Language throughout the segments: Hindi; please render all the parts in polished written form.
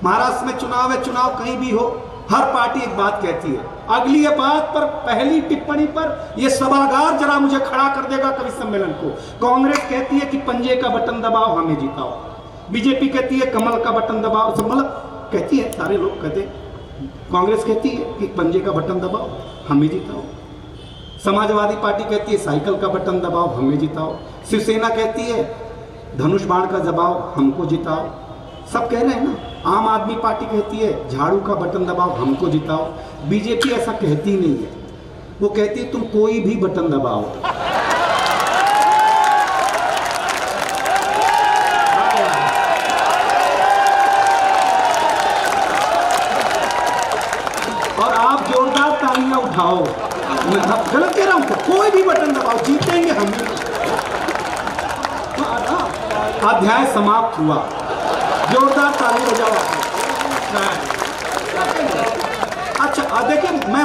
महाराष्ट्र में चुनाव है, चुनाव कहीं भी हो, हर पार्टी एक बात कहती है। अगली ये बात पर, पहली टिप्पणी पर ये सभागार जरा मुझे खड़ा कर देगा कवि सम्मेलन को। कांग्रेस कहती है कि पंजे का बटन दबाओ हमें जिताओ, बीजेपी कहती है कमल का बटन दबाओ, मतलब कहती है, सारे लोग कहते हैं। कांग्रेस कहती है कि पंजे का बटन दबाओ हमें जिताओ, समाजवादी पार्टी कहती है साइकिल का बटन दबाओ हमें जिताओ, शिवसेना कहती है धनुष बाण का दबाओ हमको जिताओ। सब कह रहे हैं ना। आम आदमी पार्टी कहती है झाड़ू का बटन दबाओ हमको जिताओ। बीजेपी ऐसा कहती नहीं है, वो कहती है तुम कोई भी बटन दबाओ। और आप जोरदार तालियां उठाओ। मैं गलत कह रहा हूं, कोई भी बटन दबाओ, जीतेंगे हम। अध्याय समाप्त हुआ, जोरदार ताली बजाओ। अच्छा देखिए, मैं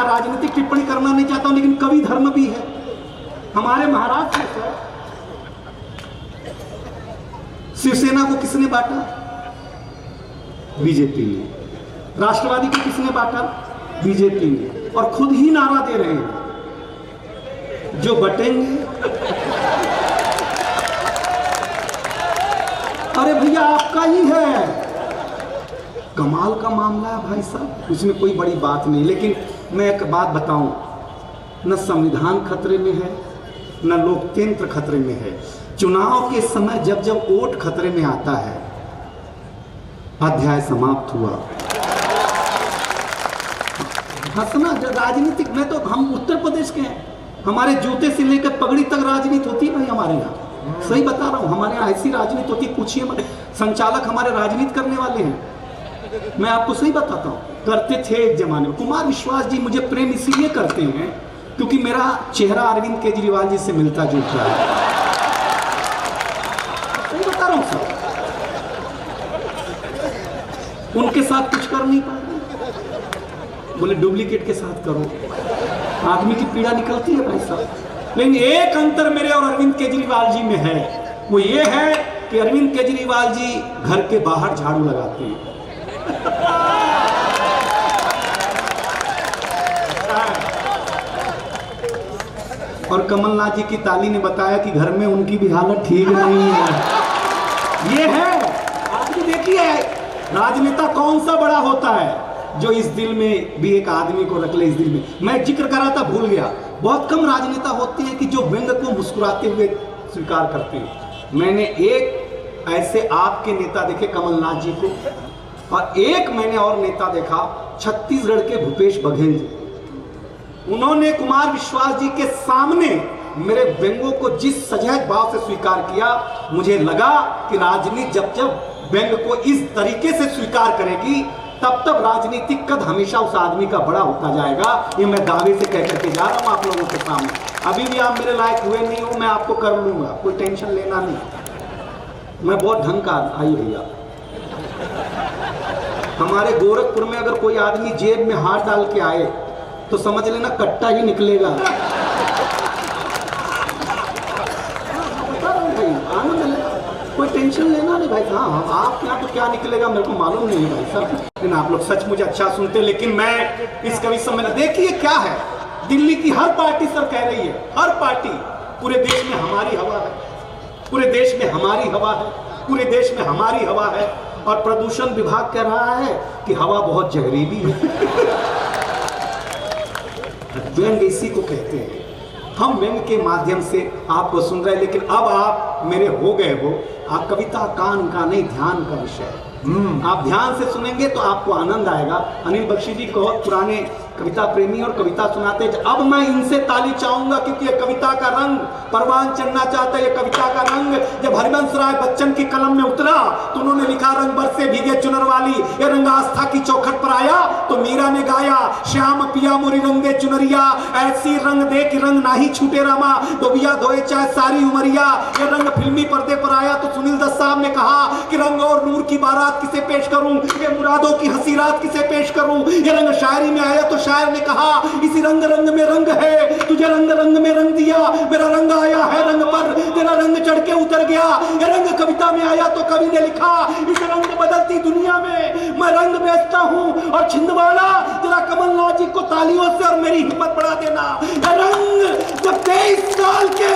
राजनीतिक टिप्पणी करना नहीं चाहता हूं, लेकिन कवि धर्म भी है हमारे महाराष्ट्र में। शिवसेना को किसने बांटा? बीजेपी ने। राष्ट्रवादी को किसने बांटा? बीजेपी ने। और खुद ही नारा दे रहे हैं जो बटेंगे। अरे भैया आपका ही है। कमाल का मामला है भाई साहब, उसमें कोई बड़ी बात नहीं। लेकिन मैं एक बात बताऊं, न संविधान खतरे में है, न लोकतंत्र खतरे में है। चुनाव के समय जब जब वोट खतरे में आता है, अध्याय समाप्त हुआ। हंसना राजनीतिक में तो हम उत्तर प्रदेश के हैं, हमारे जूते से लेकर पगड़ी तक राजनीति होती है भाई हमारे यहाँ। सही बता रहा हूँ, हमारे यहाँ ऐसी राजनीति होती है। पूछिए, हमारे संचालक हमारे राजनीति करने वाले हैं। मैं आपको सही बताता हूँ, करते थे एक जमाने में। कुमार विश्वास जी मुझे प्रेम इसीलिए करते हैं क्योंकि मेरा चेहरा अरविंद केजरीवाल जी से मिलता जुलता है। सही बता रहा हूँ सर, उनके साथ कुछ कर नहीं पाए, बोले डुप्लीकेट के साथ करो। आदमी की पीड़ा निकलती है भाई साहब। लेकिन एक अंतर मेरे और अरविंद केजरीवाल जी में है, वो ये है कि अरविंद केजरीवाल जी घर के बाहर झाड़ू लगाते हैं। और कमलनाथ जी की ताली ने बताया कि घर में उनकी भी हालत ठीक नहीं है। ये है, आपने देखिए राजनेता कौन सा बड़ा होता है जो इस दिल में भी एक आदमी को रख ले। इस दिल में मैं जिक्र कर रहा था, भूल गया। बहुत कम राजनेता होते हैं कि जो व्यंग को मुस्कुराते हुए स्वीकार करते हैं। मैंने एक ऐसे आपके नेता देखे कमलनाथ जी को, और एक मैंने और नेता देखा छत्तीसगढ़ के भूपेश बघेल जी। उन्होंने कुमार विश्वास जी के सामने मेरे व्यंगों को जिस सजग भाव से स्वीकार किया, मुझे लगा कि राजनीति जब जब व्यंग को इस तरीके से स्वीकार करेगी, तब तब राजनीतिक कद हमेशा उस आदमी का बड़ा होता जाएगा। ये मैं दावे से कह करके जा रहा हूँ आप लोगों के सामने। अभी भी आप मेरे लायक हुए नहीं हो, मैं आपको कर लूंगा, कोई टेंशन लेना नहीं। मैं बहुत ढंग का आई भैया। हमारे गोरखपुर में अगर कोई आदमी जेब में हाथ डाल के आए तो समझ लेना कट्टा ही निकलेगा। कोई टेंशन लेना नहीं भाई। हाँ, आप यहाँ तो क्या निकलेगा मेरे को मालूम नहीं है भाई साहब, लेकिन आप लोग सच मुझे अच्छा सुनते। लेकिन मैं इस कवि सम्मेलन, देखिए क्या है, दिल्ली की हर पार्टी सर कह रही है, हर पार्टी, पूरे देश में हमारी हवा है, पूरे देश में हमारी हवा है, पूरे देश में हमारी हवा है। और प्रदूषण विभाग कह रहा है कि हवा बहुत जहरीली है। व्यंग इसी को कहते हैं। हम व्यंग के माध्यम से आपको सुन रहे हैं, लेकिन अब आप मेरे हो गए हो। आप कविता कान का नहीं, ध्यान का विषय है। आप ध्यान से सुनेंगे तो आपको आनंद आएगा। अनिल बख्शी जी बहुत पुराने कविता प्रेमी और कविता सुनाते हैं। अब मैं इनसे ताली चाहूंगा क्योंकि ये कविता का रंग परवान चढ़ना चाहता है। ये कविता का रंग जब हरिवंश राय बच्चन की कलम में उतरा तो उन्होंने लिखा, रंग बरसे भीगे चुनर वाली, ये रंग आस्था की चौखट पर आया तो मीरा ने गाया, श्याम पिया मोरी रंगे चुनरिया, ऐसी रंग दे कि रंग नाही छूटे रामा, धोबिया धोए चाहे सारी उमरिया। ये रंग फिल्मी पर्दे पर आया तो सुनील दत्त साहब ने कहा कि रंग और नूर की बारात किसे पेश करूं, ये मुरादों की हंसी रात किसे पेश करूं। ये रंग शायरी में आया तो शायर ने कहा, इसी रंग रंग में रंग है, तुझे रंग रंग में रंग दिया, मेरा रंग आया है रंग पर, तेरा रंग चढ़ के उतर गया। ये रंग कविता में आया तो कवि ने लिखा, इस रंग बदलती दुनिया में मैं रंग बेचता हूँ। और छिंदवाड़ा जरा कमलनाथ जी को तालियों से और मेरी हिम्मत बढ़ा देना। ये रंग जब 23 साल के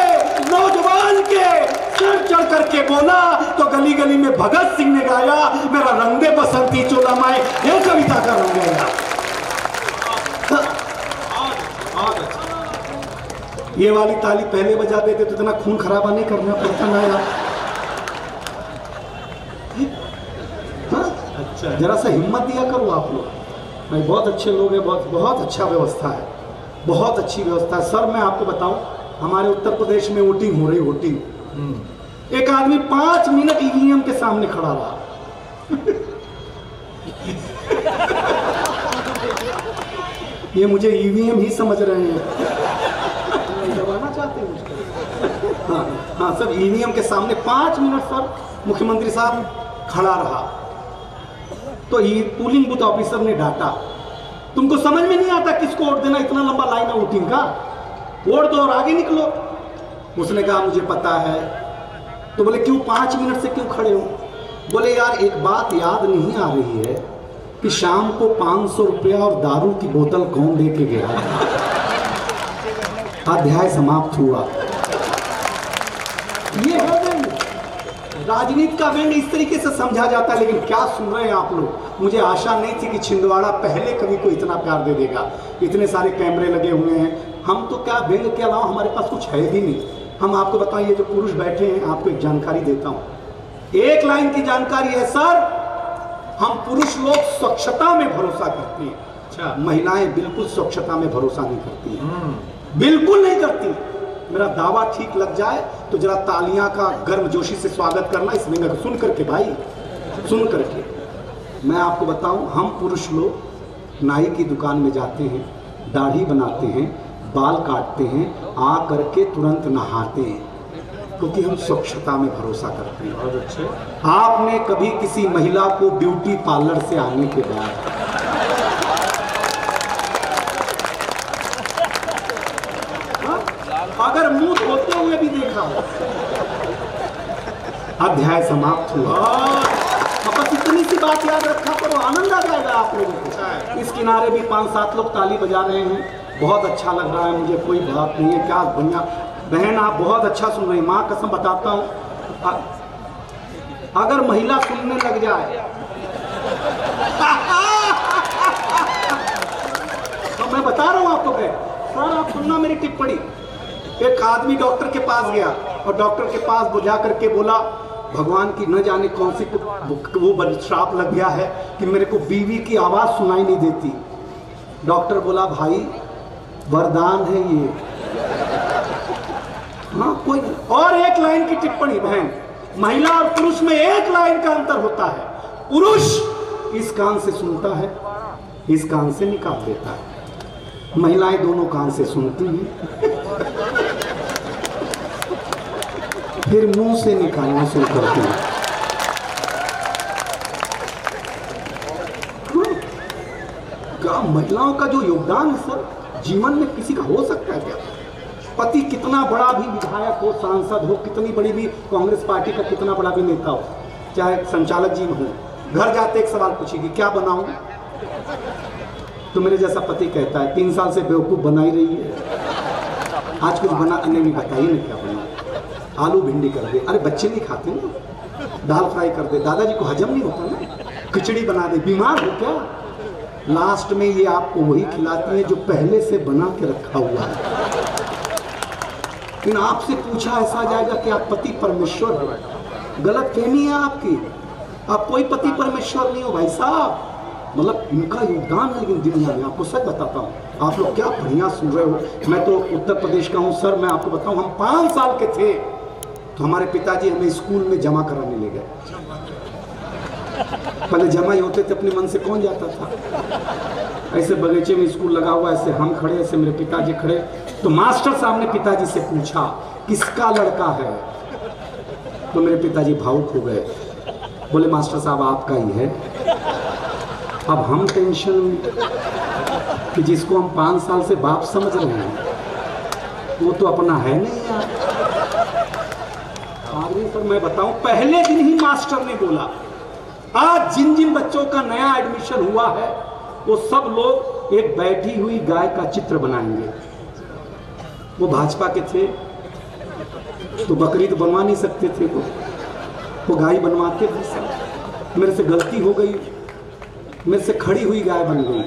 नौजवान के सर चढ़ करके बोला तो गली गली में भगत सिंह ने गाया, मेरा रंग दे बसंती चोला माए, ये कविता का रंग है। ये वाली ताली पहले बजा देते तो इतना खून खराबा नहीं करना पड़ता ना यार। अच्छा, जरा सा हिम्मत दिया करो आप लोग। भाई बहुत अच्छे लोग हैं, बहुत बहुत अच्छा व्यवस्था है, बहुत अच्छी व्यवस्था है। सर मैं आपको बताऊं, हमारे उत्तर प्रदेश में वोटिंग हो रही, वोटिंग, एक आदमी 5 मिनट ईवीएम के सामने खड़ा रहा। ये मुझे ईवीएम ही समझ रहे हैं, दबाना चाहते हैं मुझको। हाँ हाँ सर, ईवीएम के सामने 5 मिनट सर मुख्यमंत्री साहब खड़ा रहा। तो ये पोलिंग बूथ ऑफिसर ने डांटा, तुमको समझ में नहीं आता किसको वोट देना, इतना लंबा लाइन है वोटिंग का, वोट दो और आगे निकलो। उसने कहा मुझे पता है। तो बोले क्यों 5 मिनट से क्यों खड़े हो? बोले यार एक बात याद नहीं आ रही है कि शाम को 500 रुपया और दारू की बोतल कौन दे के गया। अध्याय समाप्त हुआ। ये है व्यंग, राजनीति का व्यंग इस तरीके से समझा जाता है। लेकिन क्या सुन रहे हैं आप लोग? मुझे आशा नहीं थी कि छिंदवाड़ा पहले कभी को इतना प्यार दे देगा। इतने सारे कैमरे लगे हुए हैं, हम तो क्या व्यंग के अलावा हमारे पास कुछ है ही नहीं। हम आपको बताएं, ये जो पुरुष बैठे हैं, आपको एक जानकारी देता हूं, एक लाइन की जानकारी है सर। हम पुरुष लोग स्वच्छता में भरोसा करते हैं। अच्छा, महिलाएं बिल्कुल स्वच्छता में भरोसा नहीं करती हैं, बिल्कुल नहीं करती। मेरा दावा ठीक लग जाए तो जरा तालियां का गर्मजोशी से स्वागत करना इस व्यंग को सुन करके, भाई सुन करके। मैं आपको बताऊं, हम पुरुष लोग नाई की दुकान में जाते हैं, दाढ़ी बनाते हैं, बाल काटते हैं, आ करके तुरंत नहाते हैं, क्योंकि हम स्वच्छता में भरोसा करते हैं। और अच्छे, आपने कभी किसी महिला को ब्यूटी पार्लर से आने के बाद अगर मुंह धोते हुए भी देखा हो? अध्याय समाप्त हुआ। बस इतनी सी बात याद रखा करो, आनंद आ जाएगा आप लोगों को। इस किनारे भी 5-7 लोग ताली बजा रहे हैं, बहुत अच्छा लग रहा है मुझे, कोई बात नहीं है। क्या बढ़िया बहन, आप बहुत अच्छा सुन रही हैं। माँ कसम बताता हूँ, अगर महिला सुनने लग जाए तो मैं बता रहा हूँ आपको, सर आप सुनना मेरी टिप्पणी। एक आदमी डॉक्टर के पास गया और डॉक्टर के पास बुझा करके बोला, भगवान की न जाने कौन सी वो श्राप लग गया है कि मेरे को बीवी की आवाज सुनाई नहीं देती। डॉक्टर बोला भाई वरदान है ये। हाँ कोई और एक लाइन की टिप्पणी बहन, महिला और पुरुष में एक लाइन का अंतर होता है। पुरुष इस कान से सुनता है, इस कान से निकाल देता है, महिलाएं दोनों कान से सुनती हैं फिर मुंह से निकालना शुरू करती हैं। क्या महिलाओं का जो योगदान है सर जीवन में किसी का हो सकता है क्या? पति कितना बड़ा भी विधायक हो, सांसद हो, कितनी बड़ी भी कांग्रेस पार्टी का कितना बड़ा भी नेता हो, चाहे संचालक जी हो, घर जाते एक सवाल पूछेगी क्या बनाऊं? तो मेरे जैसा पति कहता है 3 साल से बेवकूफ बना ही रही है, आज कुछ बनाने में बताइए ना क्या बना। आलू भिंडी कर दे, अरे बच्चे नहीं खाते ना, दाल फ्राई कर दे, दादाजी को हजम नहीं होता ना, खिचड़ी बना दे, बीमार हो क्या? लास्ट में ये आपको वही खिलाती है जो पहले से बना के रखा हुआ है। लेकिन आपसे पूछा ऐसा जाएगा कि आप पति परमेश्वर हो, गलत फहमी है आपकी। आप कोई पति परमेश्वर नहीं हो भाई साहब, मतलब इनका योगदान है। लेकिन दुनिया में आपको सच बताता हूँ, आप लोग क्या बढ़िया सुन रहे हो। मैं तो उत्तर प्रदेश का हूँ सर, मैं आपको बताऊँ, हम 5 साल के थे तो हमारे पिताजी हमें स्कूल में जमा कराने ले गए। पहले जमा ही होते थे, अपने मन से कौन जाता था। ऐसे बगीचे में स्कूल लगा हुआ, ऐसे हम खड़े, ऐसे मेरे पिताजी खड़े। तो मास्टर साहब ने पिताजी से पूछा किसका लड़का है? तो मेरे पिताजी भावुक हो गए, बोले मास्टर साहब आपका ही है। अब हम टेंशन कि जिसको हम 5 साल से बाप समझ रहे हैं वो तो अपना है नहीं यार। आदमी पर मैं बताऊं, पहले दिन ही मास्टर ने बोला आज जिन जिन बच्चों का नया एडमिशन हुआ है वो सब लोग एक बैठी हुई गाय का चित्र बनाएंगे। वो भाजपा के थे तो बकरी तो बनवा नहीं सकते थे, वो गाय बनवाते थे सब। मेरे से गलती हो गई, मेरे से खड़ी हुई गाय बन गई।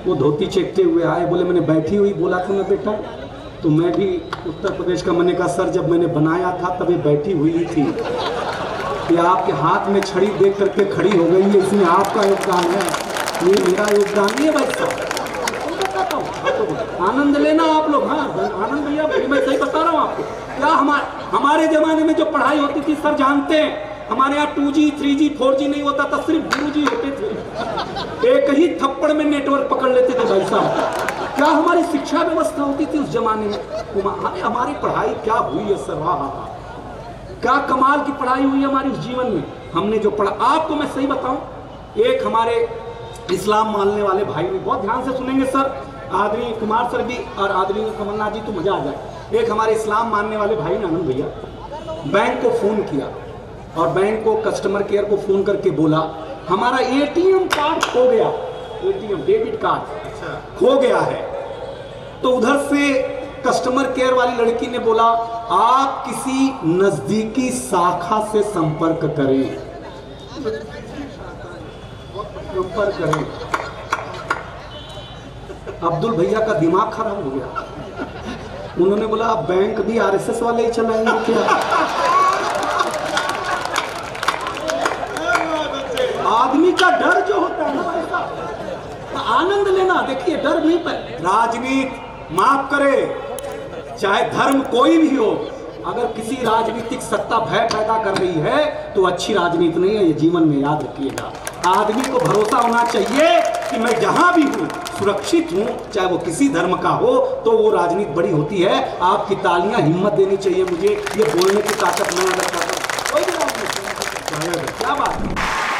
वो धोती चेकते हुए आए, बोले मैंने बैठी हुई बोला था ना बेटा, तो मैं भी उत्तर प्रदेश का। मैंने कहा सर जब मैंने बनाया था तब ये बैठी हुई ही थी, ये आपके हाथ में छड़ी देख करके खड़ी हो गई है, इसमें आपका योगदान है, ये मेरा योगदान नहीं है भाई साहब। आनंद लेना आप लोग, हाँ आनंद भैया, मैं सही बता रहा हूँ आपको। क्या हमारे जमाने में जो पढ़ाई होती थी सर जानते हैं, हमारे यहाँ 2G 3G 4G नहीं होता था, सिर्फ गुरुजी होते थे, एक ही थप्पड़ में नेटवर्क पकड़ लेते थे भाई साहब। क्या हमारी शिक्षा व्यवस्था होती थी उस जमाने में, हमारी पढ़ाई क्या हुई है सर, क्या कमाल की पढ़ाई हुई हमारी उस जीवन में। हमने जो पढ़ा, आपको मैं सही बताऊं, एक हमारे इस्लाम मानने वाले भाई ने, बहुत ध्यान से सुनेंगे सर, आदरणीय कुमार सर भी और आदरणीय कमलनाथ जी, तो मजा आ जाए। एक हमारे इस्लाम मानने वाले भाई ने, आनंद भैया, बैंक को फोन किया और बैंक को कस्टमर केयर को फोन करके बोला हमारा ATM कार्ड खो गया, ATM डेबिट कार्ड खो गया है। तो उधर से कस्टमर केयर वाली लड़की ने बोला आप किसी नजदीकी शाखा से संपर्क करें, संपर्क करें। अब्दुल भैया का दिमाग खराब हो गया, उन्होंने बोला आप बैंक भी RSS वाले ही चलाएंगे क्या? आदमी का डर जो होता है ना भाई साहब, आनंद लेना, देखिए डर नहीं, पर राजनीति माफ करे, चाहे धर्म कोई भी हो, अगर किसी राजनीतिक सत्ता भय पैदा कर रही है तो अच्छी राजनीति नहीं है, ये जीवन में याद रखिएगा। आदमी को भरोसा होना चाहिए कि मैं जहां भी हूं सुरक्षित हूं, चाहे वो किसी धर्म का हो, तो वो राजनीति बड़ी होती है। आपकी तालियां हिम्मत देनी चाहिए मुझे, ये बोलने की ताकत नहीं रखता, कोई भी राजनीति क्या बात है।